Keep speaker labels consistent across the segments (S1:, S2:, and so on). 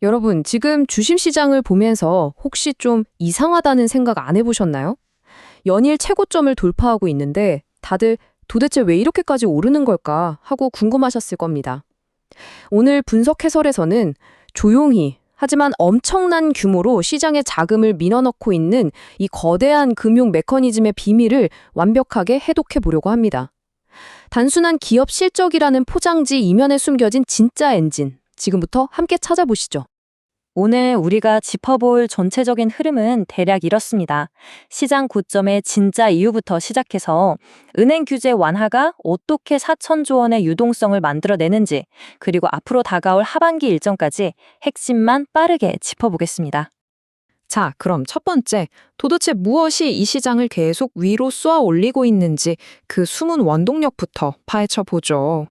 S1: 여러분, 지금 주식시장을 보면서 혹시 좀 이상하다는 생각 안 해보셨나요? 연일 최고점을 돌파하고 있는데 다들 도대체 왜 이렇게까지 오르는 걸까 하고 궁금하셨을 겁니다. 오늘 분석 해설에서는 조용히 하지만 엄청난 규모로 시장에 자금을 밀어넣고 있는 이 거대한 금융 메커니즘의 비밀을 완벽하게 해독해 보려고 합니다. 단순한 기업 실적이라는 포장지 이면에 숨겨진 진짜 엔진, 지금부터 함께 찾아보시죠.
S2: 오늘 우리가 짚어볼 전체적인 흐름은 대략 이렇습니다. 시장 고점의 진짜 이유부터 시작해서 은행 규제 완화가 어떻게 4천조 원의 유동성을 만들어내는지, 그리고 앞으로 다가올 하반기 일정까지 핵심만 빠르게 짚어보겠습니다.
S1: 자, 그럼 첫 번째, 도대체 무엇이 이 시장을 계속 위로 쏘아 올리고 있는지 그 숨은 원동력부터 파헤쳐 보죠.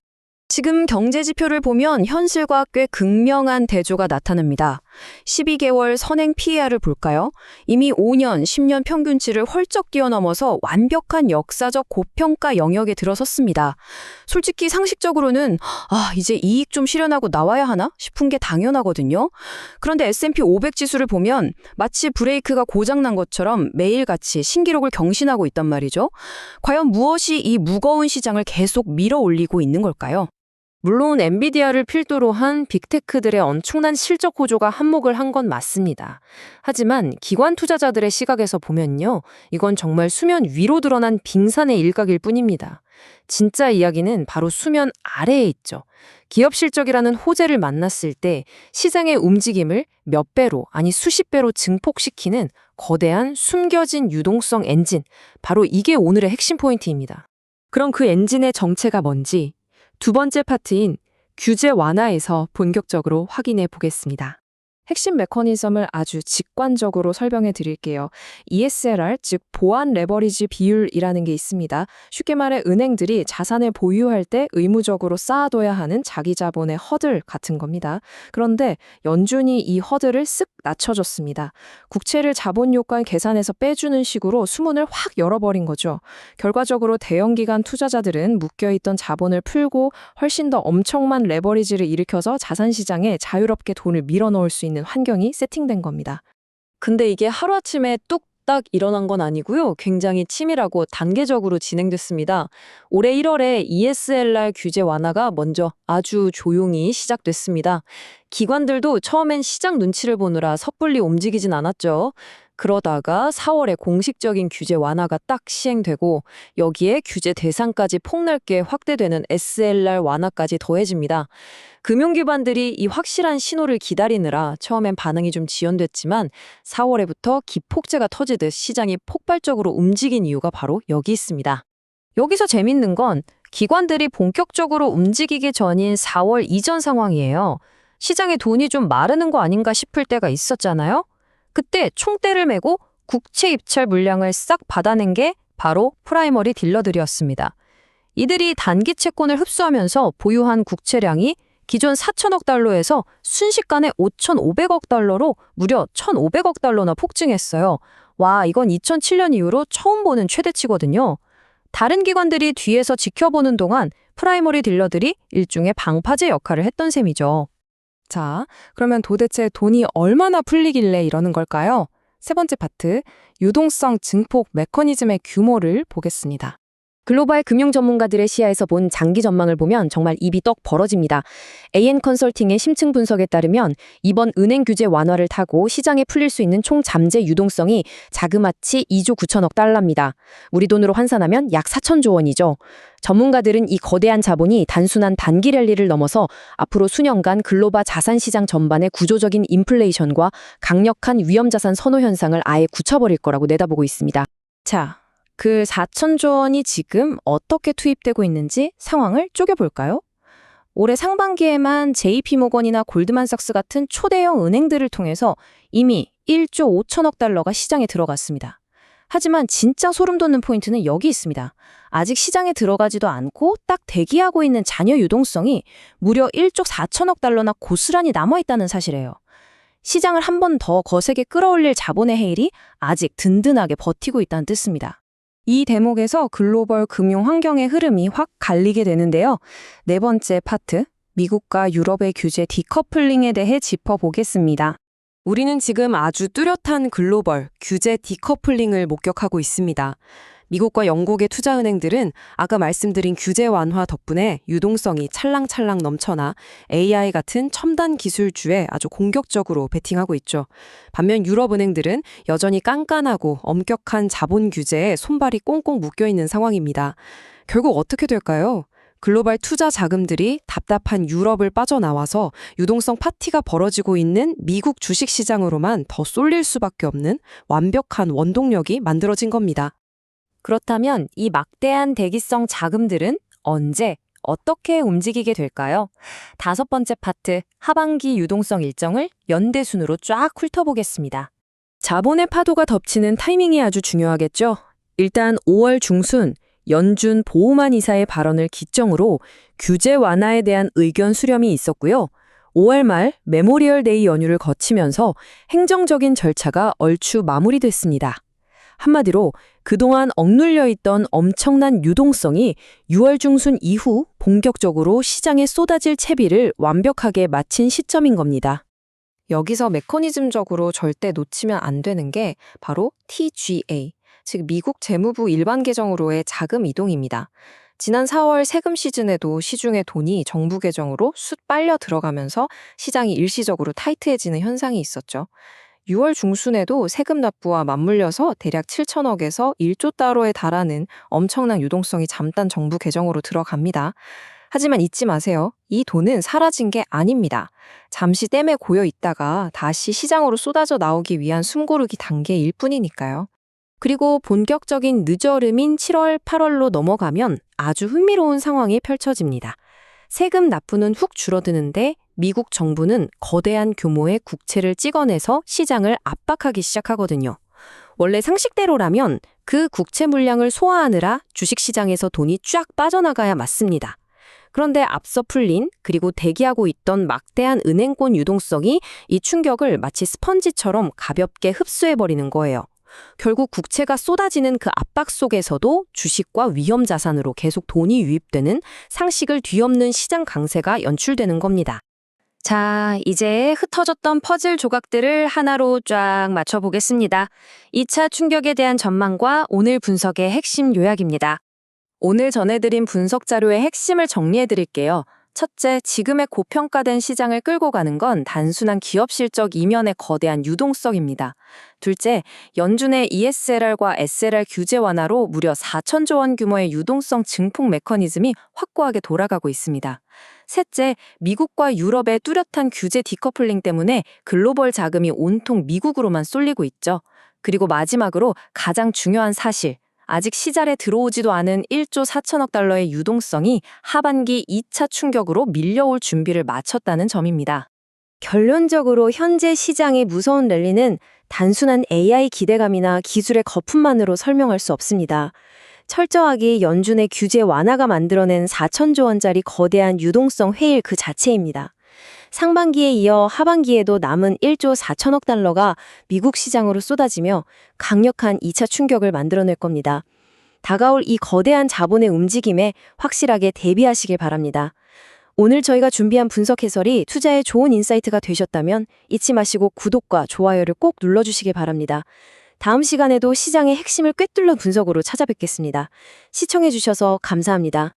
S1: 지금 경제 지표를 보면 현실과 꽤 극명한 대조가 나타납니다. 12개월 선행 PER을 볼까요? 이미 5년, 10년 평균치를 헐쩍 뛰어넘어서 완벽한 역사적 고평가 영역에 들어섰습니다. 솔직히 상식적으로는 이제 이익 좀 실현하고 나와야 하나 싶은 게 당연하거든요. 그런데 S&P 500 지수를 보면 마치 브레이크가 고장난 것처럼 매일같이 신기록을 경신하고 있단 말이죠. 과연 무엇이 이 무거운 시장을 계속 밀어 올리고 있는 걸까요? 물론 엔비디아를 필두로 한 빅테크들의 엄청난 실적 호조가 한몫을 한 건 맞습니다. 하지만 기관 투자자들의 시각에서 보면요, 이건 정말 수면 위로 드러난 빙산의 일각일 뿐입니다. 진짜 이야기는 바로 수면 아래에 있죠. 기업 실적이라는 호재를 만났을 때 시장의 움직임을 몇 배로, 아니 수십 배로 증폭시키는 거대한 숨겨진 유동성 엔진, 바로 이게 오늘의 핵심 포인트입니다. 그럼 그 엔진의 정체가 뭔지 두 번째 파트인 규제 완화에서 본격적으로 확인해 보겠습니다. 핵심 메커니즘을 아주 직관적으로 설명해 드릴게요. ESLR, 즉 보안 레버리지 비율이라는 게 있습니다. 쉽게 말해 은행들이 자산을 보유할 때 의무적으로 쌓아둬야 하는 자기 자본의 허들 같은 겁니다. 그런데 연준이 이 허들을 쓱 낮춰줬습니다. 국채를 자본 요건 계산에서 빼주는 식으로 수문을 확 열어버린 거죠. 결과적으로 대형기관 투자자들은 묶여있던 자본을 풀고 훨씬 더 엄청난 레버리지를 일으켜서 자산시장에 자유롭게 돈을 밀어넣을 수 있는 환경이 세팅된 겁니다.
S2: 근데 이게 하루아침에 뚝딱 일어난 건 아니고요. 굉장히 치밀하고 단계적으로 진행됐습니다. 올해 1월에 ESLR 규제 완화가 먼저 아주 조용히 시작됐습니다. 기관들도 처음엔 시장 눈치를 보느라 섣불리 움직이진 않았죠. 그러다가 4월에 공식적인 규제 완화가 딱 시행되고 여기에 규제 대상까지 폭넓게 확대되는 SLR 완화까지 더해집니다. 금융기관들이 이 확실한 신호를 기다리느라 처음엔 반응이 좀 지연됐지만 4월에부터 기폭제가 터지듯 시장이 폭발적으로 움직인 이유가 바로 여기 있습니다.
S1: 여기서 재밌는 건 기관들이 본격적으로 움직이기 전인 4월 이전 상황이에요. 시장에 돈이 좀 마르는 거 아닌가 싶을 때가 있었잖아요. 그때 총대를 메고 국채 입찰 물량을 싹 받아낸 게 바로 프라이머리 딜러들이었습니다. 이들이 단기 채권을 흡수하면서 보유한 국채량이 기존 4천억 달러에서 순식간에 5,500억 달러로 무려 1,500억 달러나 폭증했어요. 와, 이건 2007년 이후로 처음 보는 최대치거든요. 다른 기관들이 뒤에서 지켜보는 동안 프라이머리 딜러들이 일종의 방파제 역할을 했던 셈이죠. 자, 그러면 도대체 돈이 얼마나 풀리길래 이러는 걸까요? 세 번째 파트, 유동성 증폭 메커니즘의 규모를 보겠습니다. 글로벌 금융 전문가들의 시야에서 본 장기 전망을 보면 정말 입이 떡 벌어집니다. AN 컨설팅의 심층 분석에 따르면 이번 은행 규제 완화를 타고 시장에 풀릴 수 있는 총 잠재 유동성이 자그마치 2조 9천억 달러입니다. 우리 돈으로 환산하면 약 4천조 원이죠. 전문가들은 이 거대한 자본이 단순한 단기 랠리를 넘어서 앞으로 수년간 글로벌 자산 시장 전반의 구조적인 인플레이션과 강력한 위험자산 선호 현상을 아예 굳혀버릴 거라고 내다보고 있습니다. 자, 그 4천조 원이 지금 어떻게 투입되고 있는지 상황을 쪼개볼까요? 올해 상반기에만 JP모건이나 골드만삭스 같은 초대형 은행들을 통해서 이미 1조 5천억 달러가 시장에 들어갔습니다. 하지만 진짜 소름 돋는 포인트는 여기 있습니다. 아직 시장에 들어가지도 않고 딱 대기하고 있는 잔여 유동성이 무려 1조 4천억 달러나 고스란히 남아있다는 사실이에요. 시장을 한 번 더 거세게 끌어올릴 자본의 해일이 아직 든든하게 버티고 있다는 뜻입니다. 이 대목에서 글로벌 금융 환경의 흐름이 확 갈리게 되는데요. 네 번째 파트, 미국과 유럽의 규제 디커플링에 대해 짚어보겠습니다.
S3: 우리는 지금 아주 뚜렷한 글로벌 규제 디커플링을 목격하고 있습니다. 미국과 영국의 투자은행들은 아까 말씀드린 규제 완화 덕분에 유동성이 찰랑찰랑 넘쳐나 AI 같은 첨단 기술주에 아주 공격적으로 베팅하고 있죠. 반면 유럽은행들은 여전히 깐깐하고 엄격한 자본 규제에 손발이 꽁꽁 묶여 있는 상황입니다. 결국 어떻게 될까요? 글로벌 투자 자금들이 답답한 유럽을 빠져나와서 유동성 파티가 벌어지고 있는 미국 주식시장으로만 더 쏠릴 수밖에 없는 완벽한 원동력이 만들어진 겁니다.
S2: 그렇다면 이 막대한 대기성 자금들은 언제, 어떻게 움직이게 될까요? 5번째 파트, 하반기 유동성 일정을 연대순으로 쫙 훑어보겠습니다.
S1: 자본의 파도가 덮치는 타이밍이 아주 중요하겠죠. 일단 5월 중순 연준 보우만 이사의 발언을 기점으로 규제 완화에 대한 의견 수렴이 있었고요. 5월 말 메모리얼 데이 연휴를 거치면서 행정적인 절차가 얼추 마무리됐습니다. 한마디로 그동안 억눌려 있던 엄청난 유동성이 6월 중순 이후 본격적으로 시장에 쏟아질 채비를 완벽하게 마친 시점인 겁니다. 여기서 메커니즘적으로 절대 놓치면 안 되는 게 바로 TGA, 즉 미국 재무부 일반 계정으로의 자금 이동입니다. 지난 4월 세금 시즌에도 시중에 돈이 정부 계정으로 쑥 빨려 들어가면서 시장이 일시적으로 타이트해지는 현상이 있었죠. 6월 중순에도 세금 납부와 맞물려서 대략 7천억에서 1조 달러에 달하는 엄청난 유동성이 잠깐 정부 계정으로 들어갑니다. 하지만 잊지 마세요. 이 돈은 사라진 게 아닙니다. 잠시 댐에 고여 있다가 다시 시장으로 쏟아져 나오기 위한 숨고르기 단계일 뿐이니까요. 그리고 본격적인 늦어름인 7월, 8월로 넘어가면 아주 흥미로운 상황이 펼쳐집니다. 세금 납부는 훅 줄어드는데 미국 정부는 거대한 규모의 국채를 찍어내서 시장을 압박하기 시작하거든요. 원래 상식대로라면 그 국채 물량을 소화하느라 주식시장에서 돈이 쫙 빠져나가야 맞습니다. 그런데 앞서 풀린 그리고 대기하고 있던 막대한 은행권 유동성이 이 충격을 마치 스펀지처럼 가볍게 흡수해버리는 거예요. 결국 국채가 쏟아지는 그 압박 속에서도 주식과 위험 자산으로 계속 돈이 유입되는 상식을 뒤엎는 시장 강세가 연출되는 겁니다. 자, 이제 흩어졌던 퍼즐 조각들을 하나로 쫙 맞춰보겠습니다. 2차 충격에 대한 전망과 오늘 분석의 핵심 요약입니다. 오늘 전해드린 분석 자료의 핵심을 정리해드릴게요. 첫째, 지금의 고평가된 시장을 끌고 가는 건 단순한 기업 실적 이면의 거대한 유동성입니다. 둘째, 연준의 ESLR과 SLR 규제 완화로 무려 4천조 원 규모의 유동성 증폭 메커니즘이 확고하게 돌아가고 있습니다. 셋째, 미국과 유럽의 뚜렷한 규제 디커플링 때문에 글로벌 자금이 온통 미국으로만 쏠리고 있죠. 그리고 마지막으로 가장 중요한 사실, 아직 시잘에 들어오지도 않은 1조 4천억 달러의 유동성이 하반기 2차 충격으로 밀려올 준비를 마쳤다는 점입니다. 결론적으로 현재 시장의 무서운 랠리는 단순한 AI 기대감이나 기술의 거품만으로 설명할 수 없습니다. 철저하게 연준의 규제 완화가 만들어낸 4천조 원짜리 거대한 유동성 회일 그 자체입니다. 상반기에 이어 하반기에도 남은 1조 4천억 달러가 미국 시장으로 쏟아지며 강력한 2차 충격을 만들어낼 겁니다. 다가올 이 거대한 자본의 움직임에 확실하게 대비하시길 바랍니다. 오늘 저희가 준비한 분석 해설이 투자에 좋은 인사이트가 되셨다면 잊지 마시고 구독과 좋아요를 꼭 눌러주시길 바랍니다. 다음 시간에도 시장의 핵심을 꿰뚫는 분석으로 찾아뵙겠습니다. 시청해주셔서 감사합니다.